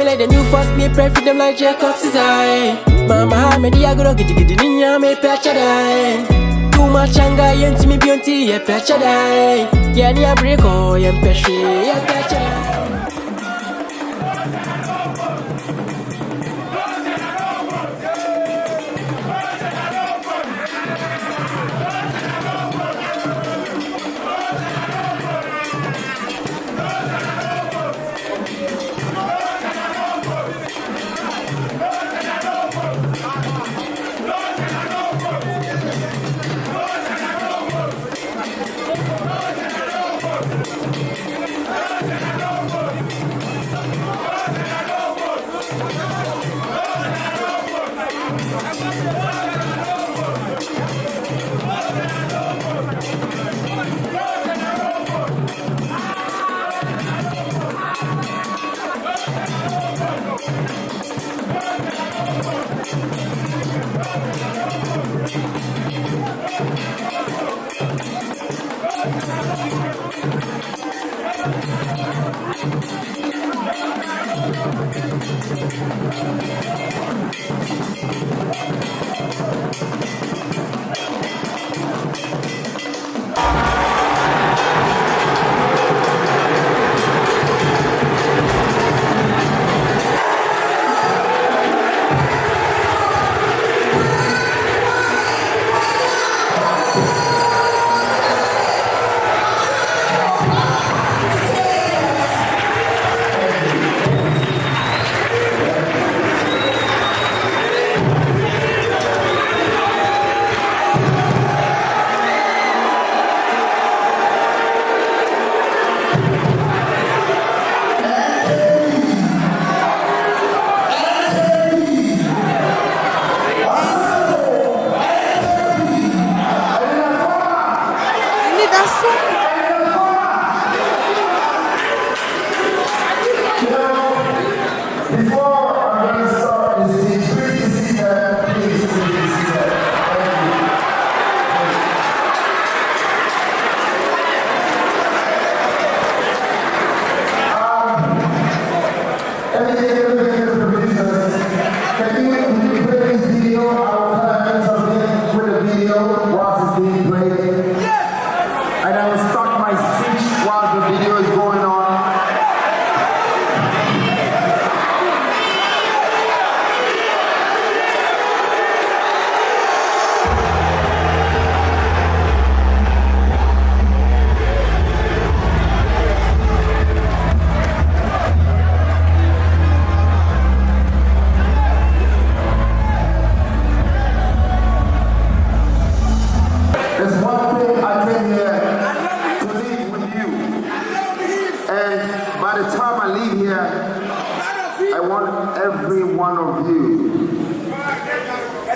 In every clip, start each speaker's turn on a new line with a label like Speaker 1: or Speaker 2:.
Speaker 1: like the new first me pray for them like Jacob's design. Mama, Bediako, get ninya me patcha die. Too much anger, yent me beauty, ye patcha die. Yani a break, oh, yem peshe, ye patcha die.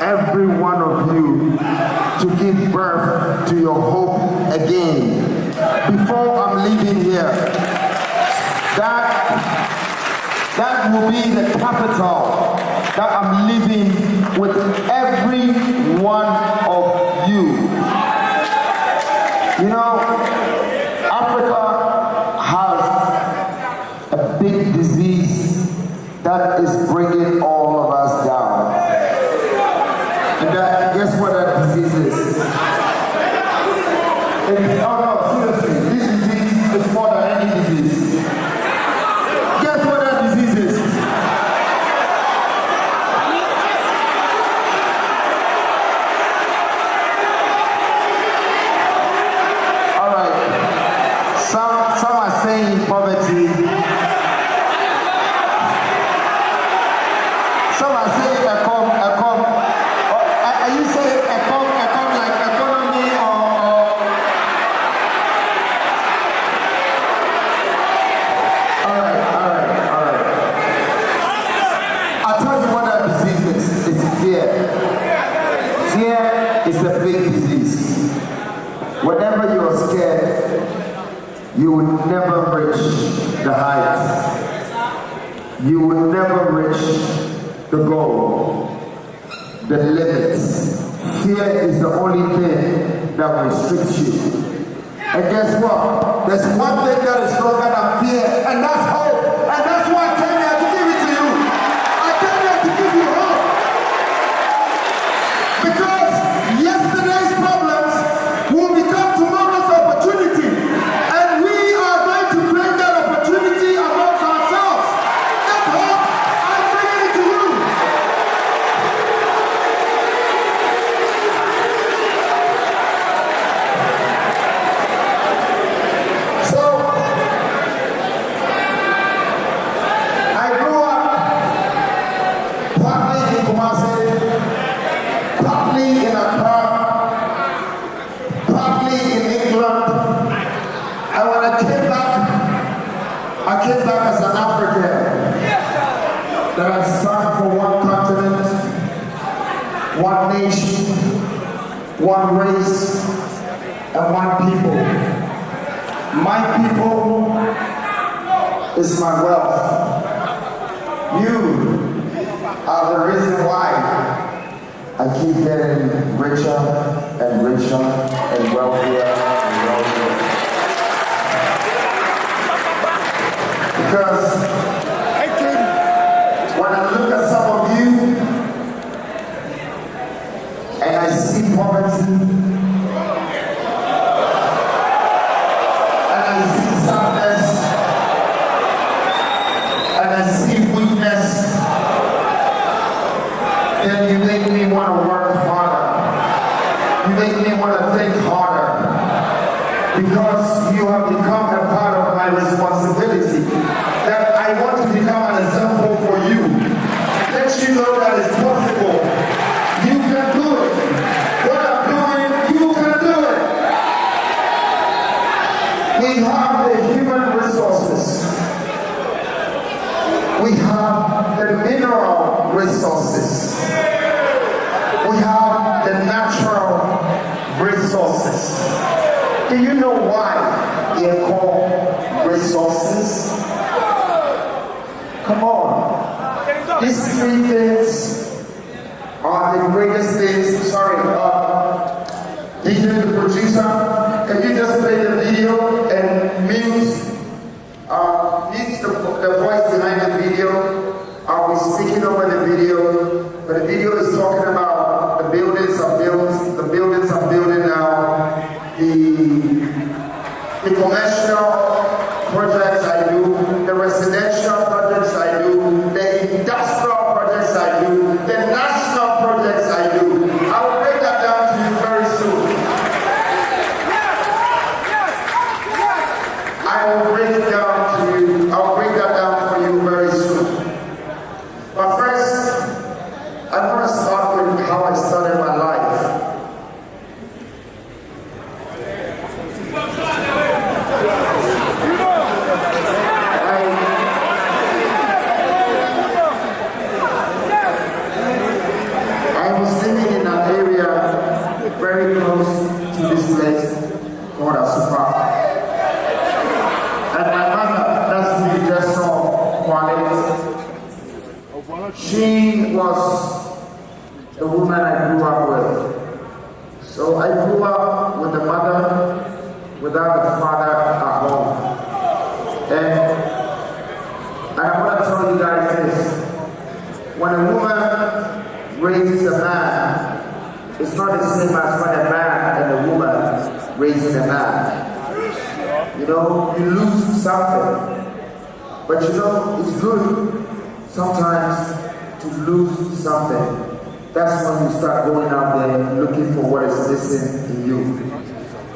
Speaker 2: Every one of you to give birth to your hope again. Before I'm leaving here, that will be the capital that I'm leaving with every one of you. You know, Africa has a big disease that is bringing all of us down. And guess what that disease is? Seriously, this disease is more than any disease. Guess what that disease is? Alright, some are saying poverty. Some are saying are you saying like economy or Alright. I'll tell you what that disease is. It's fear. Fear is a big disease. Whenever you're scared, you will never reach the heights. You will never reach the goal, the limits. Fear is the only thing that restricts you. And guess what? There's one thing that is stronger than fear, and that's hope. And that's why I came here to give it to you. I came back as an African that I stand for one continent, one nation, one race, and one people. My people is my wealth. You are the reason why I keep getting richer and richer and wealthier and wealthier. Because when I look at some of you and I see poverty and I see sadness and I see weakness, then you make me want to work harder. You make me want to think harder. Because you have become a part of my responsibility. That I want to become an example for you. Let you know that it's possible. You can do it. What I'm doing, you can do it. We have the human resources. We have the mineral resources. We have the natural resources. Do you know why they're called resources? Come on. These three things are the greatest things. Sorry, DJ the producer, can you just play the video and mute the voice behind the video? I'll be speaking over the video, but the video is talking about the buildings I'm building now, the commercial projects I do, the residential projects I do, the industrial projects I do, the national projects I do. I will break that down to you very soon. I'll break that down for you very soon. But first, I want to start with how I started my life. I was living in an area very close to this place called Asupa. And my mother, that's me just saw Kwame. She was the woman I grew up with. So I grew up with a mother without a father at home. And I want to tell you guys this. When a woman raises a man, it's not the same as when a man and a woman raising a man. You know, you lose something. But you know, it's good sometimes to lose something. That's when you start going out there looking for what is missing in you.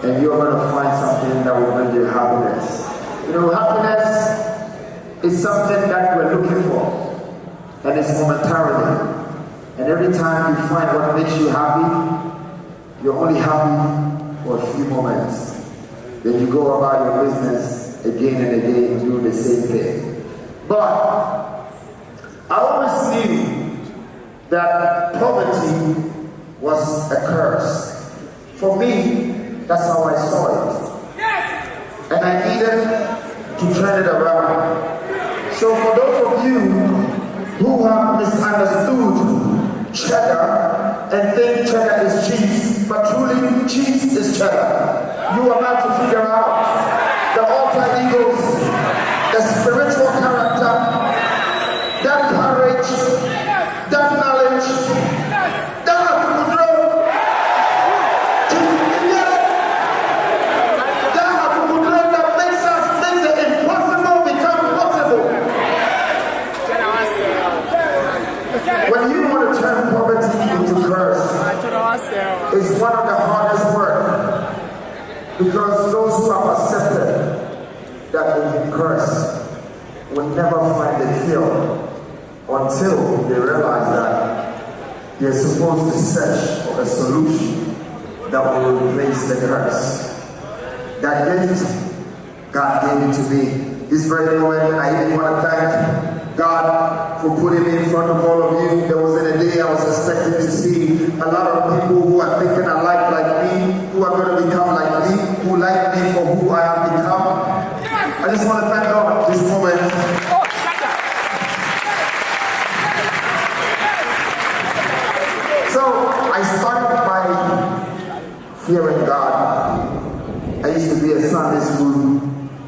Speaker 2: And you're going to find something that will bring you happiness. You know, happiness is something that we're looking for. And it's momentarily. And every time you find what makes you happy, you're only happy for a few moments. Then you go about your business again and again doing the same thing. But I always knew that poverty was a curse. For me, that's how I saw it. And I needed to turn it around. So for those of you who have misunderstood cheddar and think cheddar is cheese, but truly cheese is cheddar, you are about to figure out the alter egos, the spiritual character, that courage, that knowledge, that that makes us make the impossible become possible. When you want to turn poverty into curse, it's one of the hardest work, because those who have accepted that they be cursed will never find the cure until they realize that they're supposed to search for a solution that will replace the curse. That gift, God gave it to me this very moment, I even want to thank God for putting me in front of all of you. There wasn't a day I was expecting to see a lot of people who are thinking alike like me, who are going to become like me, who like me for who I have become. I just want to thank God this moment. So I started by fearing God. I used to be a Sunday school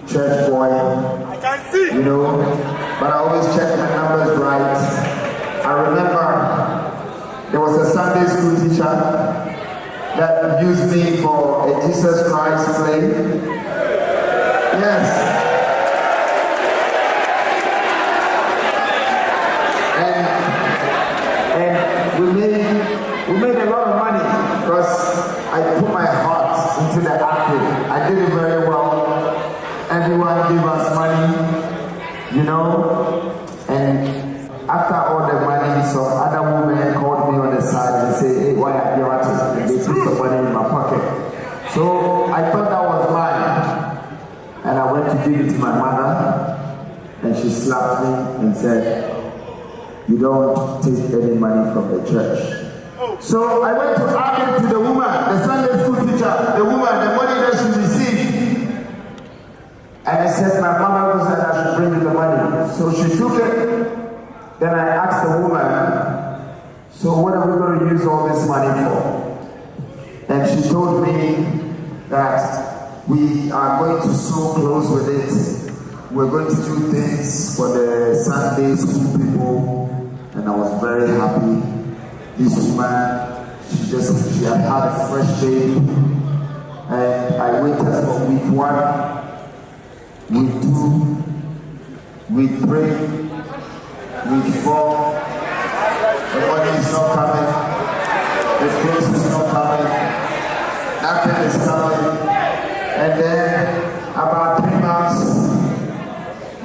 Speaker 2: church boy, you know, but I always check my numbers right. I remember there was a Sunday school teacher that used me for a Jesus Christ play. Yes. And we made a lot of money because I put my heart into the acting. I did it very well. Everyone gave us money, you know, and after all the money, some other woman called me on the side and said, hey, why are you artists? And they put some money in my pocket. So I thought that was mine. And I went to give it to my mother, and she slapped me and said, you don't take any money from the church. So I went to argue to the woman, the Sunday school teacher, the woman, the money that she received. And I said, my mother said I should bring you the money. So she took it. Then I asked the woman, so what are we going to use all this money for? And she told me that we are going to sew clothes with it. We're going to do things for the Sunday school people. And I was very happy. This woman, she had had a fresh baby. And I waited for week 1. Week 2, week 3, week 4, the money is not coming, the clothes is not coming, nothing is coming. And then about 3 months,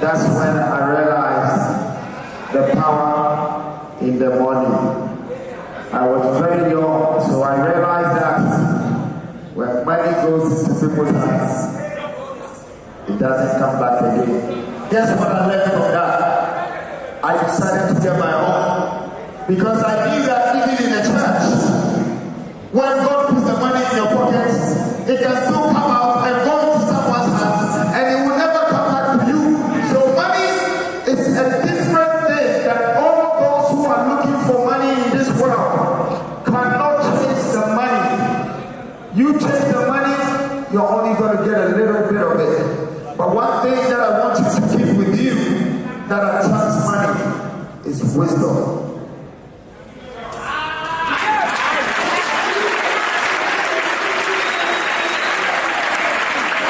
Speaker 2: that's when I realized the power in the money. I was very young, so I realized that when money goes into people's hands, it doesn't come back again. Guess what I learned from that? I decided to get my own. Because I knew that even in the church, when God puts the money in your pockets, it can still come out and go into someone's hands, and it will never come back to you. So money is a different thing that all those who are looking for money in this world cannot chase the money. You chase the money, you're only going to get a little bit of it. But one thing that I want you to keep with you that attracts money is wisdom.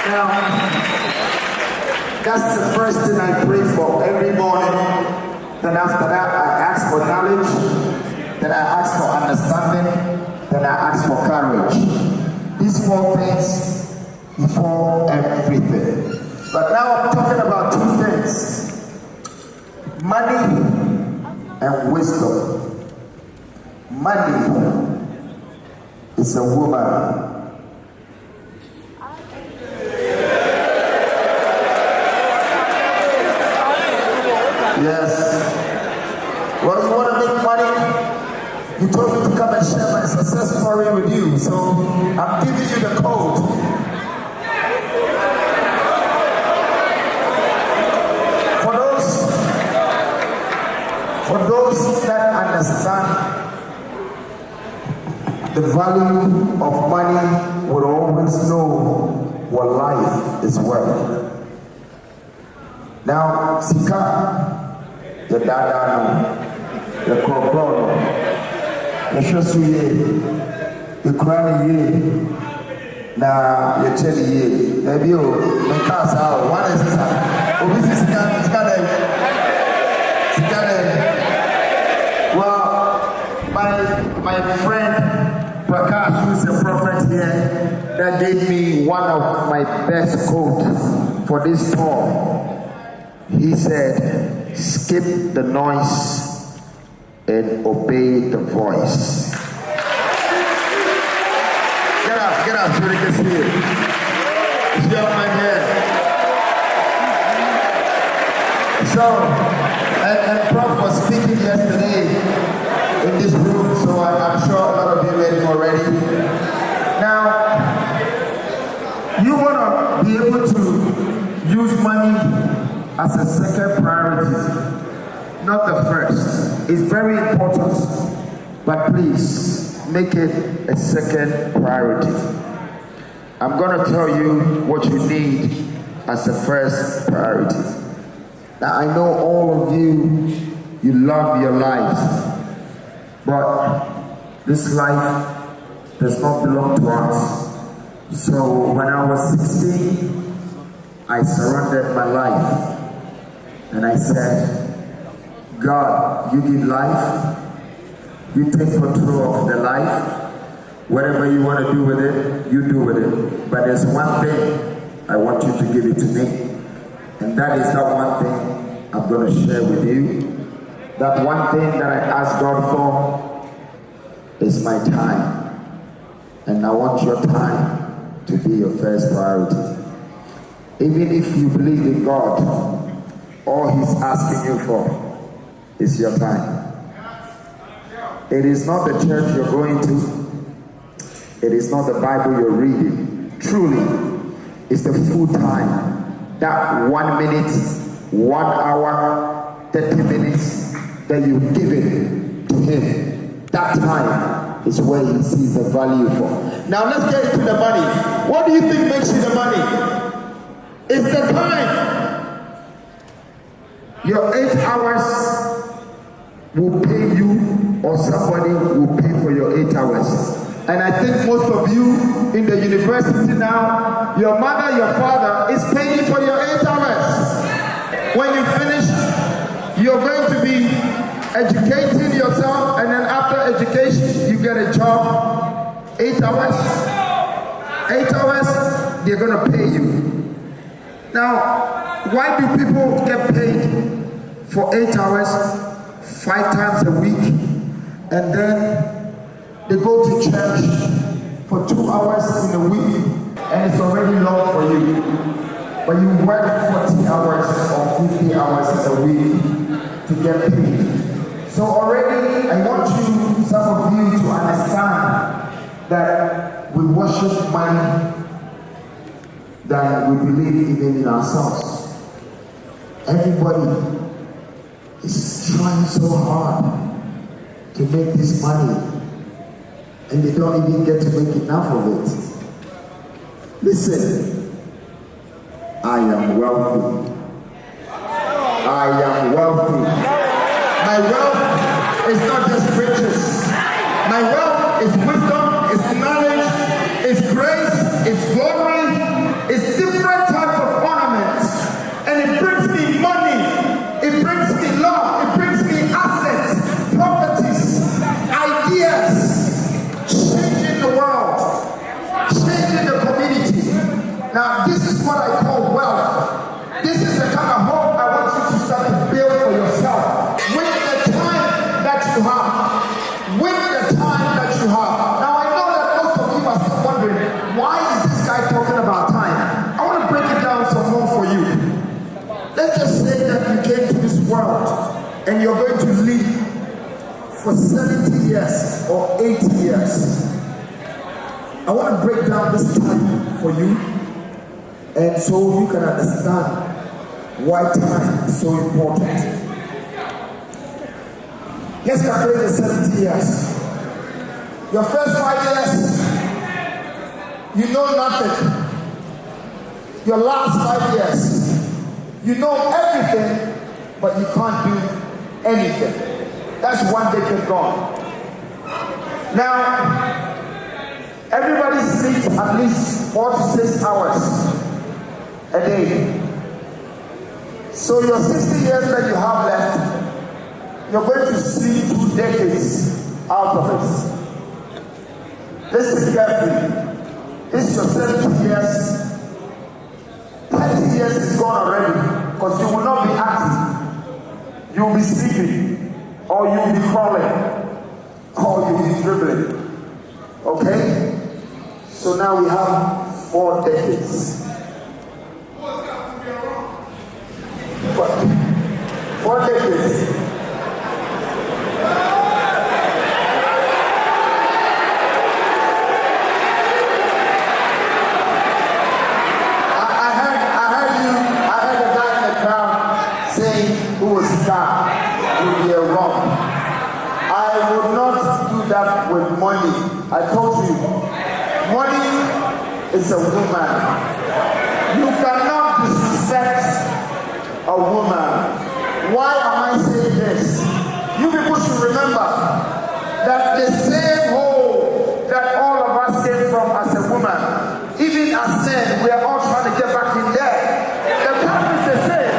Speaker 2: Now, that's the first thing I pray for every morning. Then after that, I ask for knowledge. Then I ask for understanding. Then I ask for courage. These 4 things before everything. But now I'm talking about 2 things. Money and wisdom. Money is a woman. Yes. Well, you want to make money? You told me to come and share my success story with you. So I'm giving you the code. For those that understand the value of money, will always know what life is worth. Now, Sika, the Dada, the Kokoro, the Shosuye, the Krani, na the Chelly, the Bio, the Casa, one is my friend Prakash, who is a prophet here, that gave me one of my best quotes for this tour. He said, skip the noise and obey the voice. Get up so they can see it. It's your man here. So, and Prof was speaking yesterday in this room, so I'm sure a lot of you read him already. Now, you want to be able to use money as a second priority, not the first. It's very important, but please make it a second priority. I'm going to tell you what you need as the first priority. Now, I know all of you love your lives, but this life does not belong to us. So when I was 16, I surrendered my life and I said, God, you give life, you take control of the life, whatever you want to do with it, you do with it. But there's one thing I want you to give it to me, and that is that one thing I'm going to share with you. That one thing that I ask God for is my time. And I want your time to be your first priority. Even if you believe in God, all He's asking you for is your time. It is not the church you're going to. It is not the Bible you're reading. Truly, it's the full time. That 1 minute, 1 hour, 30 minutes that you've given to Him. That time is where He sees the value for. Now let's get into the money. What do you think makes you the money? It's the time. Your 8 hours will pay you, or somebody will pay for your 8 hours. And I think most of you in the university now, your mother, your father is paying for your 8 hours. When you finish, you're going to be educating yourself, and then after education, you get a job. 8 hours. 8 hours, they're going to pay you. Now, why do people get paid for 8 hours 5 times a week, and then they go to church for 2 hours in a week, and it's already long for you, but you work 40 hours or 50 hours a week to get paid? So already I want you, some of you, to understand that we worship money than we believe even in ourselves. Everybody is trying so hard to make this money, and they don't even get to make enough of it. Listen, I am wealthy. I am wealthy. My wealth is not just riches. My wealth is wisdom, is knowledge, is grace, is glory, is different types of ornaments. And it brings me money, it brings me love, it brings me assets, properties, ideas, changing the world, changing the community. Now this is what I call wealth. This is the kind of hope I want you to start to build for yourself. With the time that you have. With the time that you have. Now I know that most of you are still wondering, why is this guy talking about time? I want to break it down some more for you. Let's just say that you came to this world and you're going to live for 70 years or 80 years. I want to break down this time for you, and so you can understand why time is so important. Let's calculate the 70 years. Your first 5 years, you know nothing. Your last 5 years, you know everything, but you can't do anything. That's 1 decade gone. Now, everybody sleeps at least 4 to 6 hours a day. So your 60 years that you have left, you're going to sleep 2 decades out of it. Listen carefully. This is your 70 years. 30 years is gone already, because you will not be active. You will be sleeping, or you will be crawling, or you will be dribbling. Okay? So now we have 4 decades. But 4 decades. With money, I told you, money is a woman. You cannot disrespect a woman. Why am I saying this? You people should remember that the same hole that all of us came from as a woman, even as men, we are all trying to get back in there. The path is the same.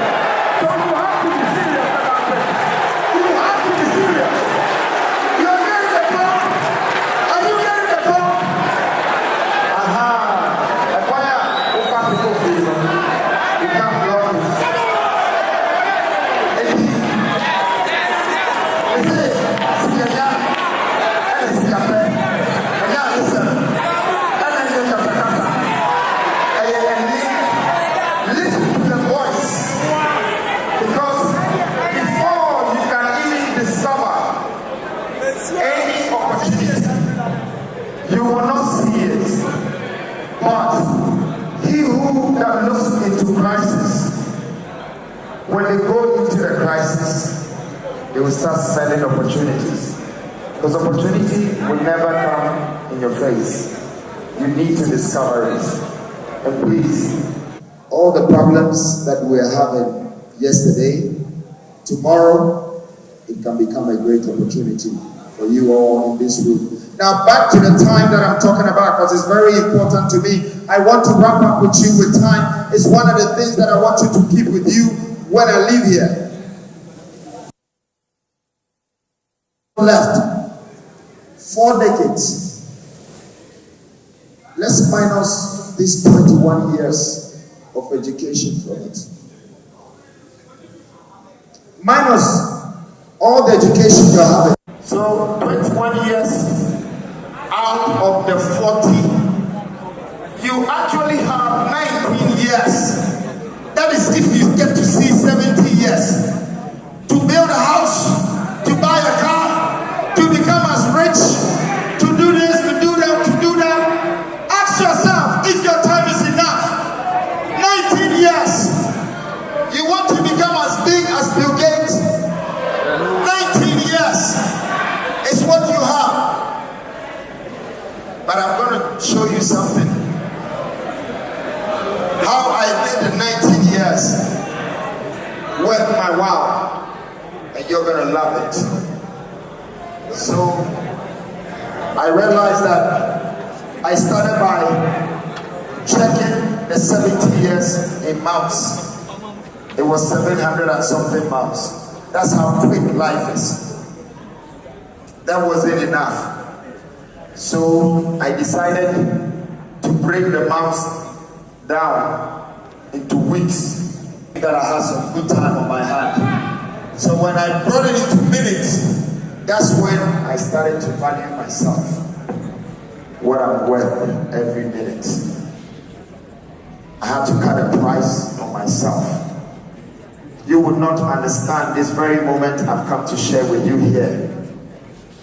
Speaker 2: So you have to be serious about it. You have to be serious. When they go into the crisis, they will start selling opportunities. Because opportunity will never come in your face. You need to discover it. And please, all the problems that we are having yesterday, tomorrow, it can become a great opportunity for you all in this room. Now back to the time that I'm talking about, because it's very important to me. I want to wrap up with you with time. It's one of the things that I want you to keep with you when I leave here. Left 4 decades. Let's minus these 21 years of education from it. Minus all the education you're having. So 21 years out of the 40, you actually have 19 years. That is if you get to see 70 years. To build a house, to buy a car, to become as rich, to do this, to do that, to do that. Ask yourself if your time is enough. 19 years. You want to become as big as Bill Gates? 19 years is what you have. But I'm going to show you something. How I did the 19 years worth my while, and you're gonna love it. So I realized that I started by checking the 70 years in months. It was 700 and something months. That's how quick life is. That wasn't enough. So I decided to break the months down into weeks, that I had some good time on my hand. So when I brought it into minutes, that's when I started to value myself, what I'm worth every minute. I had to cut a price on myself. You would not understand this very moment I've come to share with you here.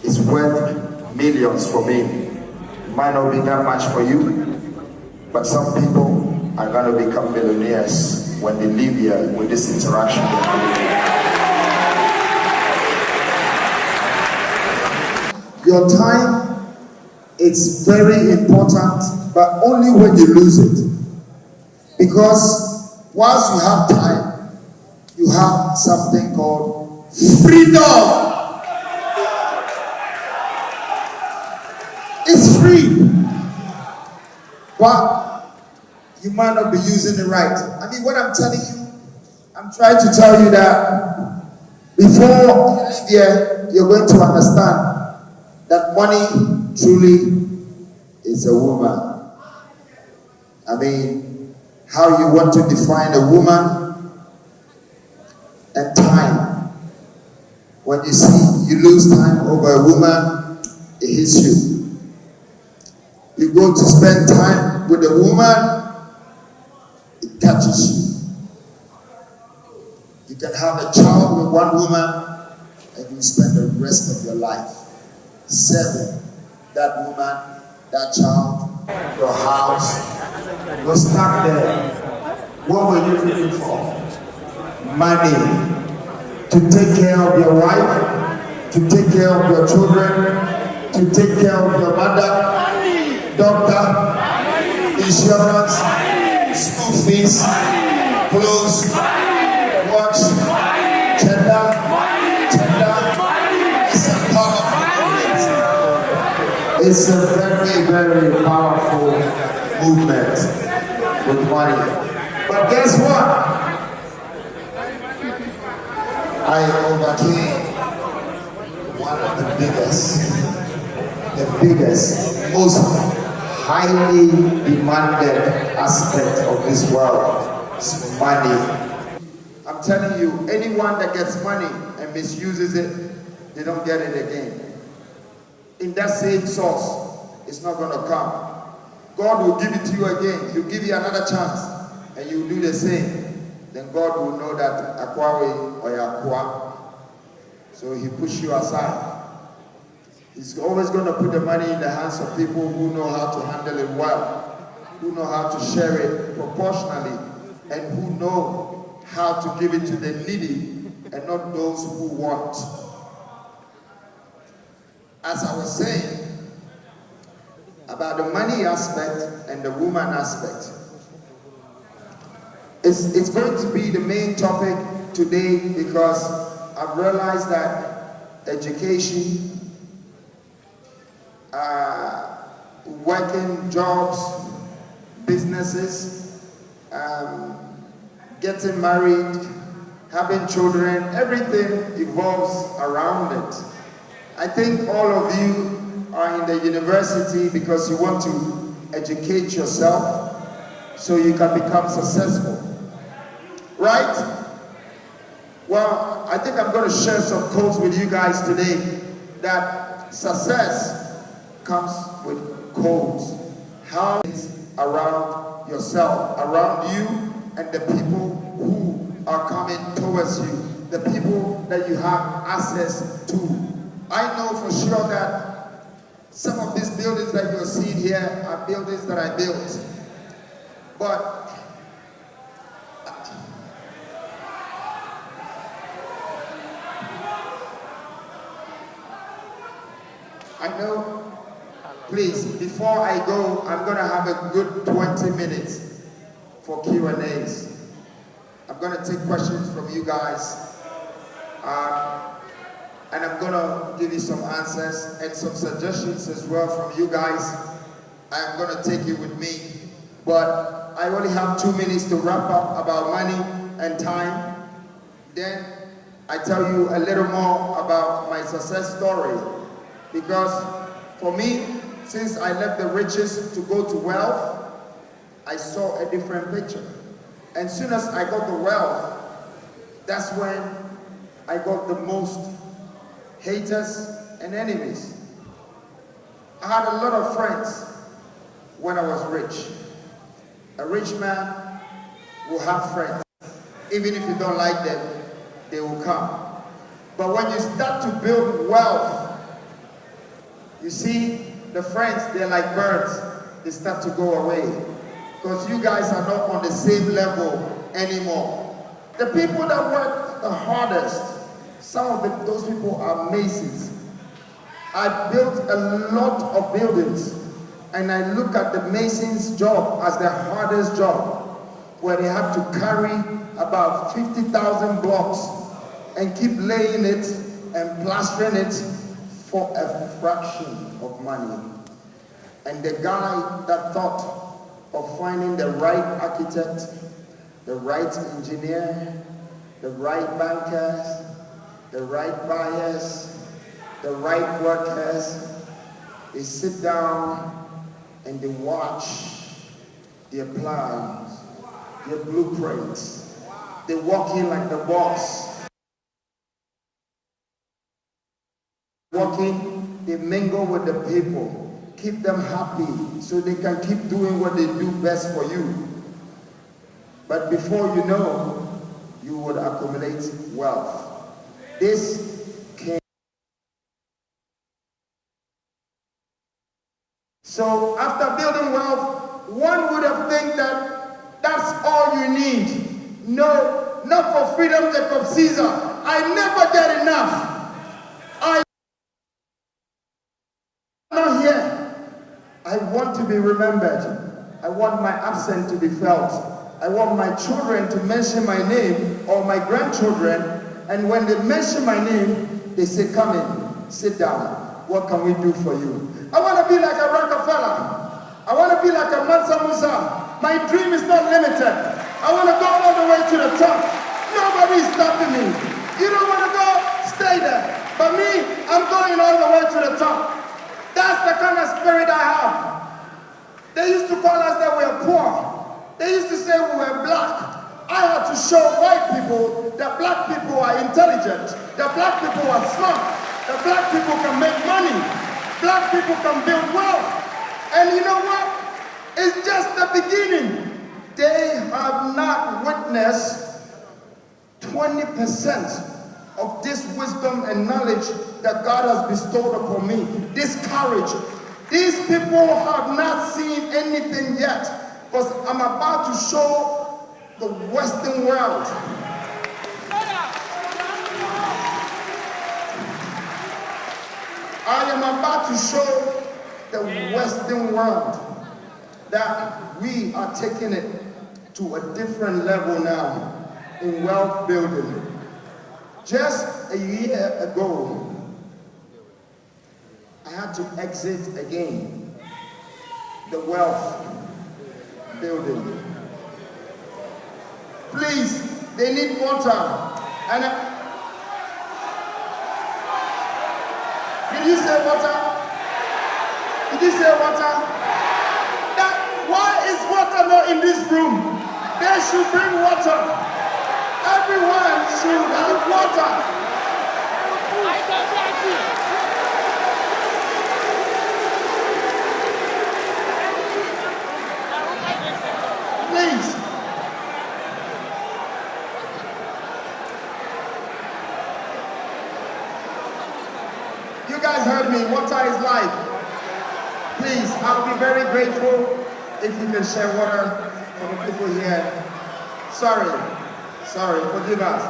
Speaker 2: It's worth millions for me. It might not be that much for you, but some people are going to become millionaires when they leave here with this interaction. Your time, it's very important, but only when you lose it. Because once you have time, you have something called freedom. It's free. But you might not be using it right. I mean, what I'm telling you, I'm trying to tell you that before you leave here, you're going to understand that money truly is a woman. I mean, how you want to define a woman and time. When you see you lose time over a woman, it hits you. You go to spend time with a woman, it catches you. You can have a child with one woman and you spend the rest of your life serving that woman, that child, your house. You're stuck there. What were you looking for? Money. To take care of your wife, to take care of your children, to take care of your mother, doctor, insurance, school fees, clothes, watch, cheddar. It's a powerful movement. It's a very, very powerful movement with money. But guess what? I overcame one of the biggest, most highly demanded aspect of this world is money. I'm telling you, anyone that gets money and misuses it, they don't get it again. In that same source, it's not going to come. God will give it to you again. He'll give you another chance, and you do the same. Then God will know that Akwawe or Yakwa. So he pushes you aside. He's always going to put the money in the hands of people who know how to handle it well, who know how to share it proportionally, and who know how to give it to the needy and not those who want. As I was saying about the money aspect and the woman aspect, it's going to be the main topic today because I've realized that education, working jobs, businesses, getting married, having children, everything evolves around it. I think all of you are in the university because you want to educate yourself so you can become successful. Right? Well, I think I'm going to share some quotes with you guys today that success comes with codes. How it's around yourself, around you and the people who are coming towards you, the people that you have access to. I know for sure that some of these buildings that you're seeing here are buildings that I built. But I know, please, before I go, I'm going to have a good 20 minutes for Q&As. I'm going to take questions from you guys. And I'm going to give you some answers and some suggestions as well from you guys. I'm going to take it with me. But I only have 2 minutes to wrap up about money and time. Then I tell you a little more about my success story. Because for me, since I left the riches to go to wealth, I saw a different picture. And soon as I got the wealth, that's when I got the most haters and enemies. I had a lot of friends when I was rich. A rich man will have friends. Even if you don't like them, they will come. But when you start to build wealth, you see, the friends, they're like birds. They start to go away. Because you guys are not on the same level anymore. The people that work the hardest, some of those people are masons. I built a lot of buildings, and I look at the masons' job as their hardest job, where they have to carry about 50,000 blocks and keep laying it and plastering it for a fraction of money. And the guy that thought of finding the right architect, the right engineer, the right bankers, the right buyers, the right workers, they sit down and they watch their plans, their blueprints. They walk in like the boss. Walking, they mingle with the people, keep them happy so they can keep doing what they do best for you. But before you know, you would accumulate wealth. This came. So after building wealth, one would have think that that's all you need. No, not for freedom, Jacob Caesar. I never get enough. I'm not here. I want to be remembered. I want my absence to be felt. I want my children to mention my name, or my grandchildren, and when they mention my name, they say, come in, sit down. What can we do for you? I want to be like a Rockefeller. I want to be like a Mansa Musa. My dream is not limited. I want to go all the way to the top. Nobody is stopping me. You don't want to go? Stay there. But me, I'm going all the way to the top. That's the kind of spirit I have. They used to call us that we were poor. They used to say we were black. I had to show white people that black people are intelligent, that black people are smart, that black people can make money, black people can build wealth. And you know what? It's just the beginning. They have not witnessed 20% of this wisdom and knowledge that God has bestowed upon me, this courage. These people have not seen anything yet, because I'm about to show the Western world. I am about to show the Western world that we are taking it to a different level now in wealth building. Just a year ago, I had to exit again the wealth building. Please, they need water. And did you say water? Did you say water? Why is water not in this room? They should bring water. Everyone should have water. Please. You guys heard me. Water is life. Please, I'll be very grateful if you can share water for the people here. Sorry, forgive us.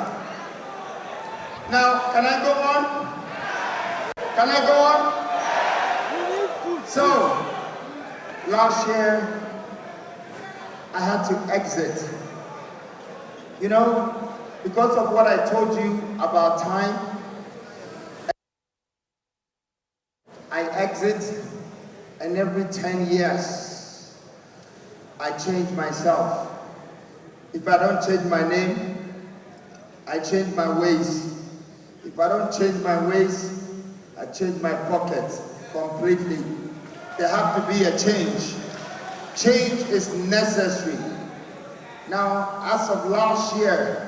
Speaker 2: Now, can I go on? Can I go on? So, last year, I had to exit. You know, because of what I told you about time, I exit, and every 10 years, I change myself. If I don't change my name, I change my ways. If I don't change my ways, I change my pockets completely. There have to be a change. Change is necessary. Now, as of last year,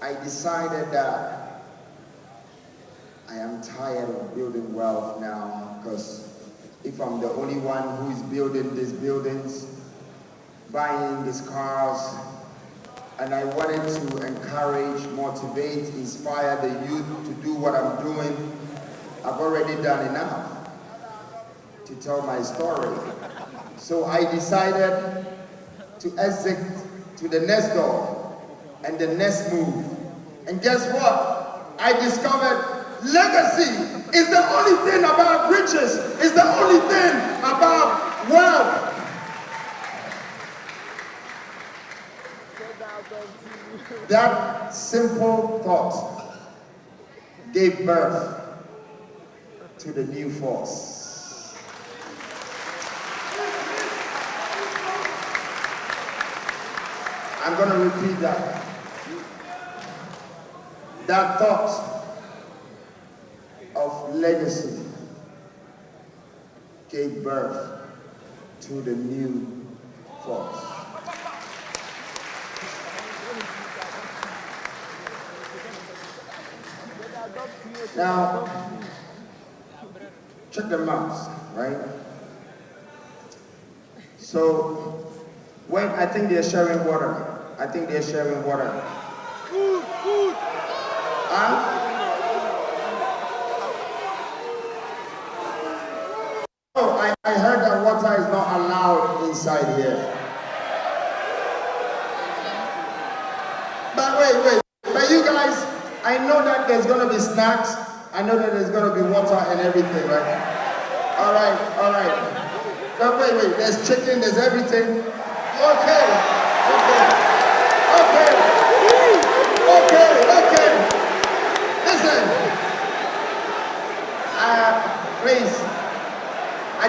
Speaker 2: I decided that I am tired of building wealth now, because if I'm the only one who is building these buildings, buying these cars, and I wanted to encourage, motivate, inspire the youth to do what I'm doing, I've already done enough to tell my story. So I decided to exit to the next door and the next move. And guess what? I discovered legacy is the only thing about riches, is the only thing about wealth. That simple thought gave birth to the new force. I'm going to repeat that. That thought of legacy gave birth to the new force. Now, check the maps, right? So, when I think they're sharing water. Huh? Oh, I heard that water is not allowed inside here. But wait. But you guys, I know that there's going to be snacks. I know that there's going to be water and everything, right? All right. But wait. There's chicken, there's everything. Okay. Listen. Please. I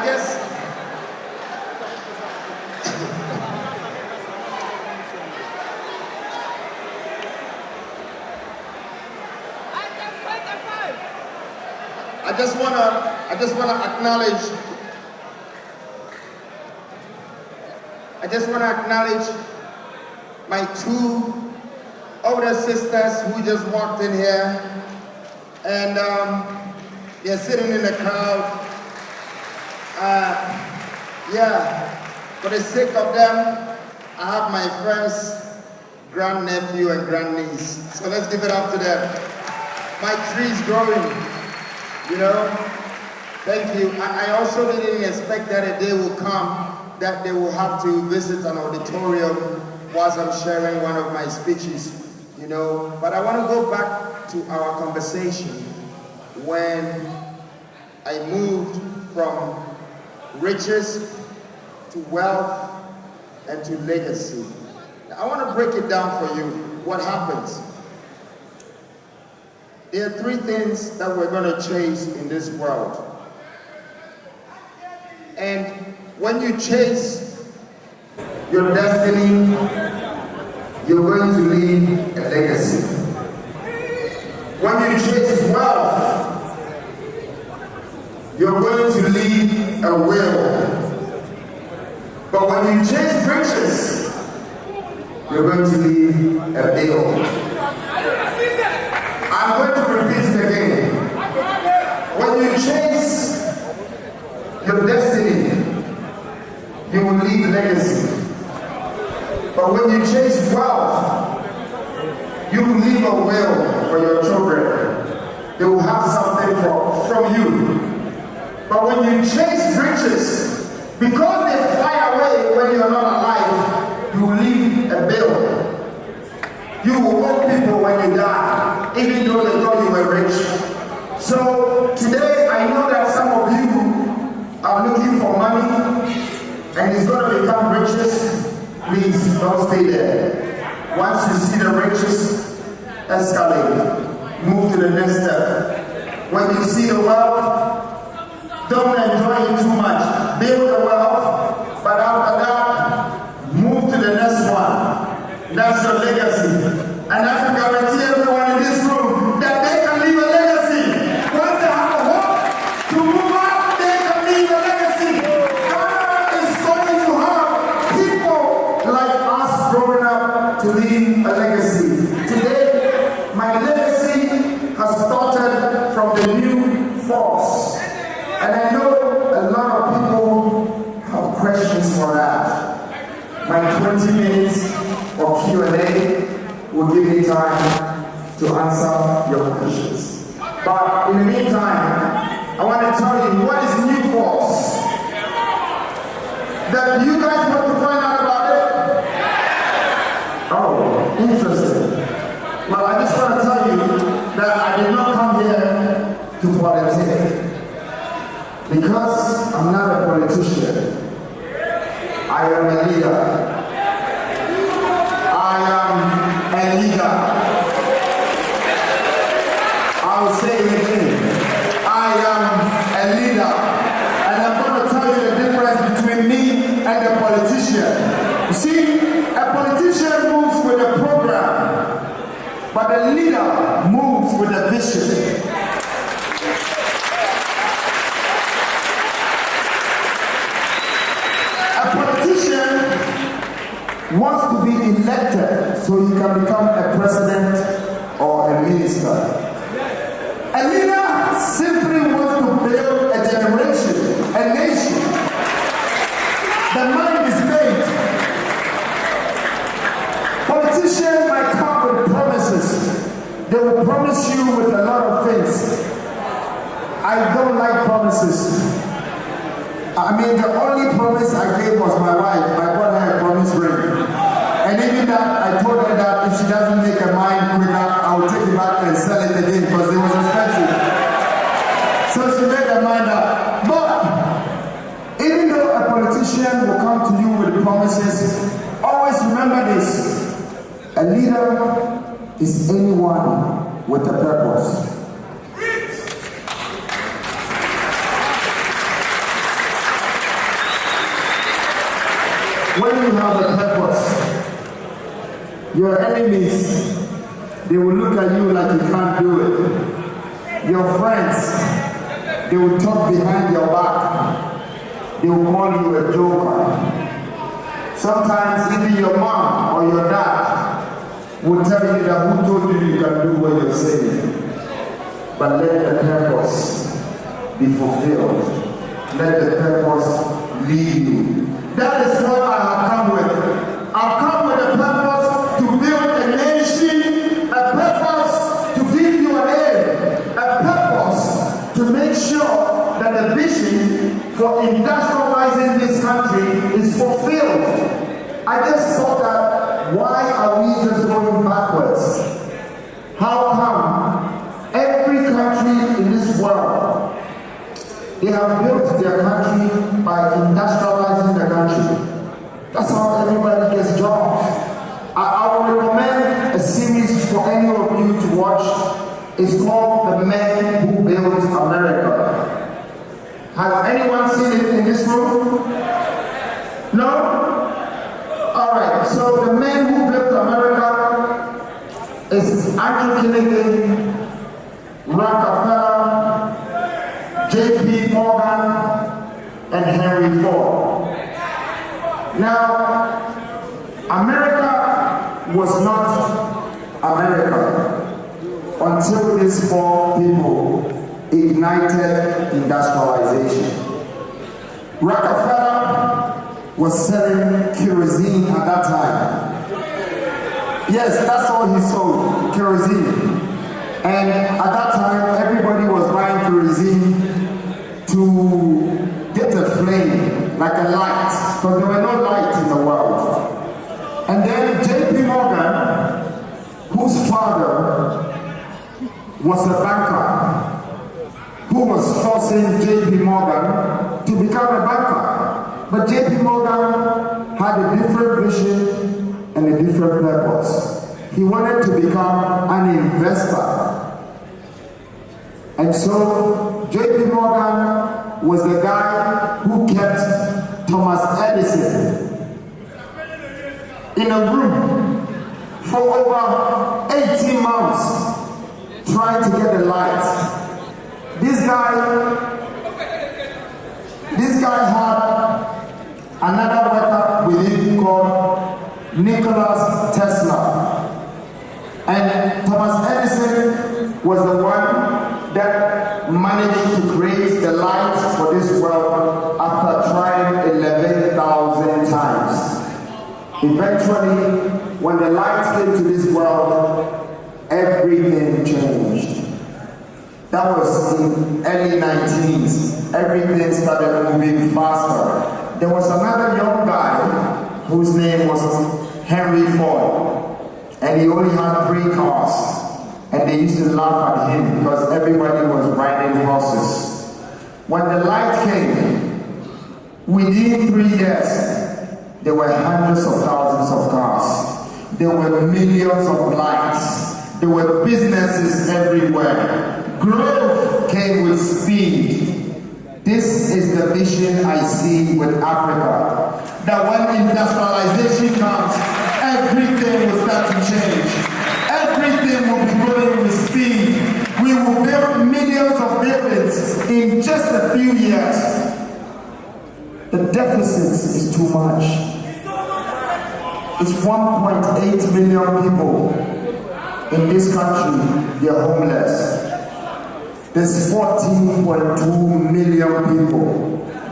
Speaker 2: just want to acknowledge my two older sisters who just walked in here, and they're sitting in the crowd. For the sake of them, I have my first grandnephew and grandniece. So let's give it up to them. My tree's growing, you know. Thank you. I also didn't expect that a day will come that they will have to visit an auditorium whilst I'm sharing one of my speeches, you know. But I want to go back to our conversation when I moved from riches to wealth and to legacy. I want to break it down for you. What happens? There are three things that we're going to chase in this world. And when you chase your destiny, you're going to leave a legacy. When you chase wealth, you're going to leave a will. But when you chase riches, you're going to leave a bill. I'm going to repeat it again. When you chase your destiny, you will leave legacy. But when you chase wealth, you will leave a will for your children. They will have something from you. But when you chase riches, because they fly away when you're not alive, you will leave a bill. You will owe people when you die, even though they thought you were rich. So today, I know that some of you are looking for money, and it's going to become riches. Please don't stay there. Once you see the riches escalate, move to the next step. When you see the wealth, don't enjoy it too much. Build the wealth, but after that, move to the next one. That's your legacy. And I can guarantee everyone in this room that they can leave a legacy. Once they have a hope to move up, they can leave a legacy. God is going to have people like us growing up to leave a legacy. Today, my legacy has started from the new force. And I know a lot of people have questions for that. My 20 minutes of Q&A will give me time to answer your questions. But in the meantime, I want to tell you what is new force. That you guys want to find out about it? Oh, interesting. Well, I just want to tell you that I did not come here to politic. Because I'm not a politician, I am a leader. I am a leader. I'll say it again. I am a leader. And I'm going to tell you the difference between me and a politician. You see, a politician moves with a program, but a leader moves with a vision. Wants to be elected so he can become a president or a minister. A leader simply wants to build a generation, a nation. The mind is made. Politicians might come with promises, They will promise you with a lot of things. I don't like promises. I mean, the only promise I gave was my wife. I bought her a promise ring. And even that, I told her that if she doesn't make her mind quicker, I will take it back and sell it again because it was expensive. So she made her mind up. But even though a politician will come to you with promises, always remember this. A leader is anyone with a purpose. When you have a purpose, your enemies, they will look at you like you can't do it. Your friends, they will talk behind your back. They will call you a joker. Sometimes even your mom or your dad will tell you that who told you you can do what you're saying. But let the purpose be fulfilled. Let the purpose lead you. That is what I have come with. I've come with a purpose to build a nation, a purpose to give you an aim, a purpose to make sure that the vision for industrializing this country is fulfilled. I just thought that why are we just going backwards? How come every country in this world, they have built their country by industrializing the country? That's how everybody gets jobs. I will recommend a series for any of you to watch. It's called The Man Who Built America. Has anyone seen it in this room? No? Alright, so The Man Who Built America is Andrew Carnegie, Rockefeller, J.P. Morgan, and Henry Ford. Now, America was not America until these four people ignited industrialization. Rockefeller was selling kerosene at that time. Yes, that's all he sold, kerosene. And at that time, everybody was buying kerosene to get a flame, like a light, because there were no lights in the world. And then J.P. Morgan, whose father was a banker, who was forcing J.P. Morgan to become a banker. But J.P. Morgan had a different vision and a different purpose. He wanted to become an investor. And so J.P. Morgan was the guy who kept Thomas Edison in a room for over 18 months trying to get a light. This guy had another worker with him called Nikola Tesla. And Thomas Edison was the one that managed to create the light for this world after trying 11,000 times. Eventually, when the light came to this world, everything changed. That was in early 19s. Everything started moving faster. There was another young guy whose name was Henry Ford, and he only had 3 cars. And they used to laugh at him because everybody was riding horses. When the light came, within 3 years, there were hundreds of thousands of cars. There were millions of lights. There were businesses everywhere. Growth came with speed. This is the vision I see with Africa. That when industrialization comes, everything will start to change. Everything will be growing with speed. We will build millions of buildings in just a few years. The deficit is too much. It's 1.8 million people in this country. They are homeless. There's 14.2 million people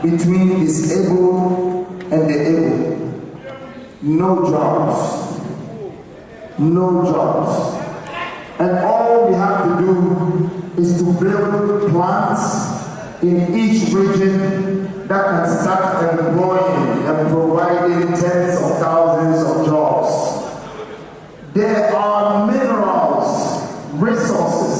Speaker 2: between disabled and the able. No jobs. No jobs. And all we have to do is to build plants in each region that can start employing and providing tens of thousands of jobs. There are minerals, resources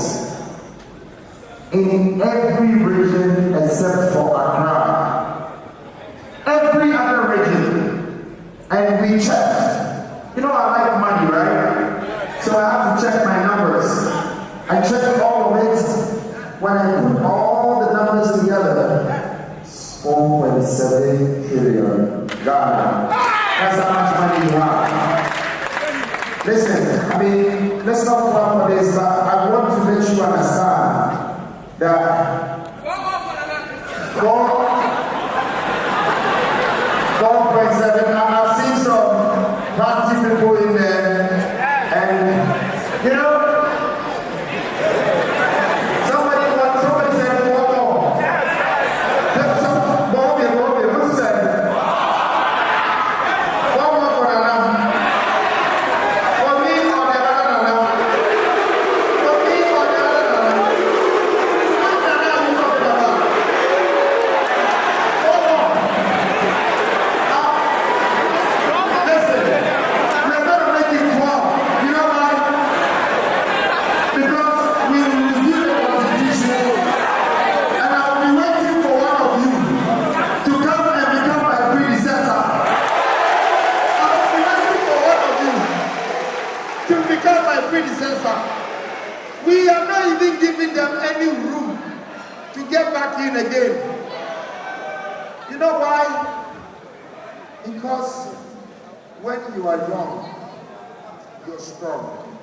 Speaker 2: in every region except for Accra. Every other region. And we checked. You know I like money, right? So I have to check my numbers. I checked all of it. When I put all the numbers together, 4.7 trillion. God, that's how much money you have. Listen, I mean, let's not talk for this, but I want to let you understand that 4.7, I've seen some party people in there, and you know, somebody said, what more? Who said? One more for Nana. For me or the other Nana? For me or the other Nana? What Nana are you talking about? One more. Listen, we're going to make it 12. You know why? Because we will review the Constitution, and I will be waiting for one of you to come and become my predecessor. I will be waiting for one of you to become my predecessor. We are not even giving them any room to get back in again. You know why? Because when you are young, you're strong,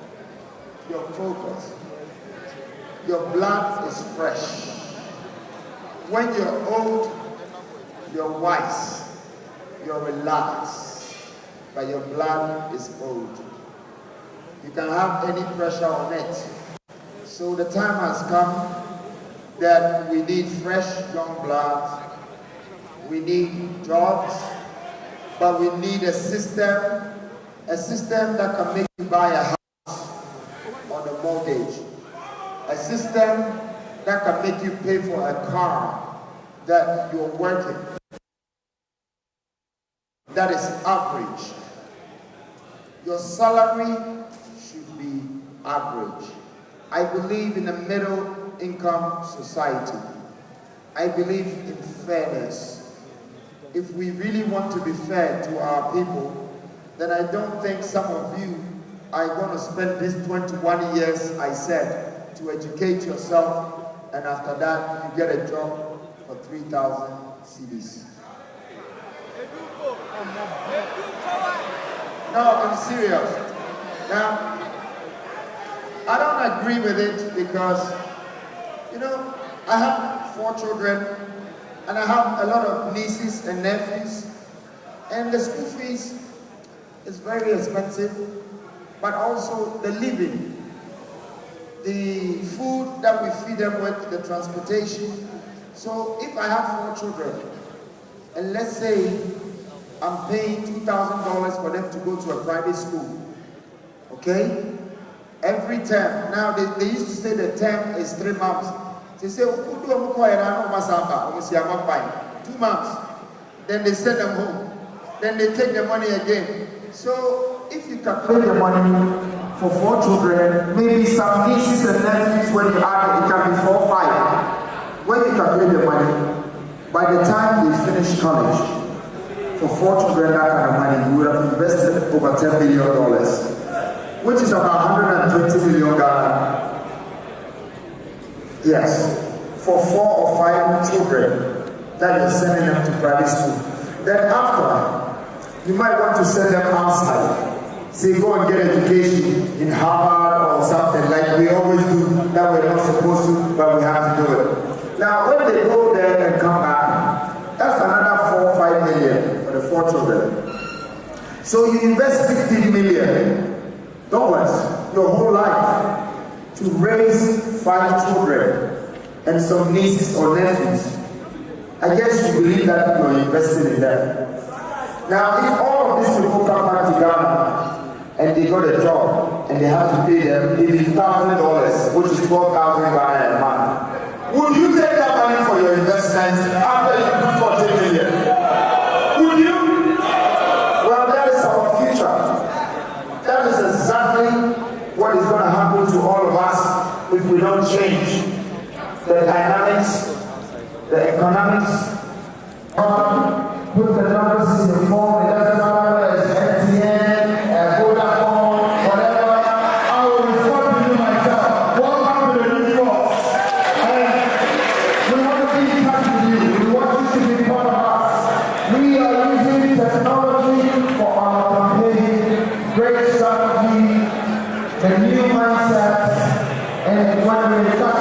Speaker 2: you're focused, your blood is fresh. When you're old, you're wise, you're relaxed, but your blood is old. You can have any pressure on it. So the time has come that we need fresh young blood. We need jobs, but we need a system that can make you buy a house on a mortgage, a system that can make you pay for a car that you're working, that is average. Your salary should be average. I believe in a middle income society. I believe in fairness. If we really want to be fair to our people, then I don't think some of you are going to spend these 21 years, I said, to educate yourself, and after that you get a job for 3,000 cedis. No, I'm serious. Now, I don't agree with it because, you know, I have 4 children and I have a lot of nieces and nephews, and the school fees is very expensive, but also the living, the food that we feed them with, the transportation. So if I have 4 children, and let's say I'm paying $2,000 for them to go to a private school, okay? Every term. Now they used to say the term is 3 months. They say, 2 months. Then they send them home. Then they take the money again. So if you calculate the money for 4 children, maybe some nieces and nephews, when you add it, it can be 4 or 5. When you calculate the money, by the time they finish college, for 4 children, that kind of money, you would have invested over $10 million, which is about 120 million Ghana. Yes, for 4 or 5 children that you're sending them to private school. Then after, you might want to send them outside. Say, go and get education in Harvard or something like we always do, that we're not supposed to, but we have to do it. Now, when they go there and come back, that's another 4 or 5 million for the 4 children. So you invest 15 million dollars your whole life to raise 5 children and some nieces or nephews. I guess you believe that you're investing in them. Now, if all of these people come back to Ghana and they got a job and they have to pay them maybe $1,000, which is 12,000 Ghana a month. Would you take that money for your investment after you put 40 million? Would you? Well, that is our future. That is exactly what is going to happen to all of us if we don't change the dynamics, the economics. Put the numbers in the form. It doesn't matter whether it's MTN, Vodafone, whatever. I will respond to you myself. Welcome to the new york. And we want to be in touch with you. We want you to be part of us. We are using technology for our campaign, great strategy, the new mindset, and when we start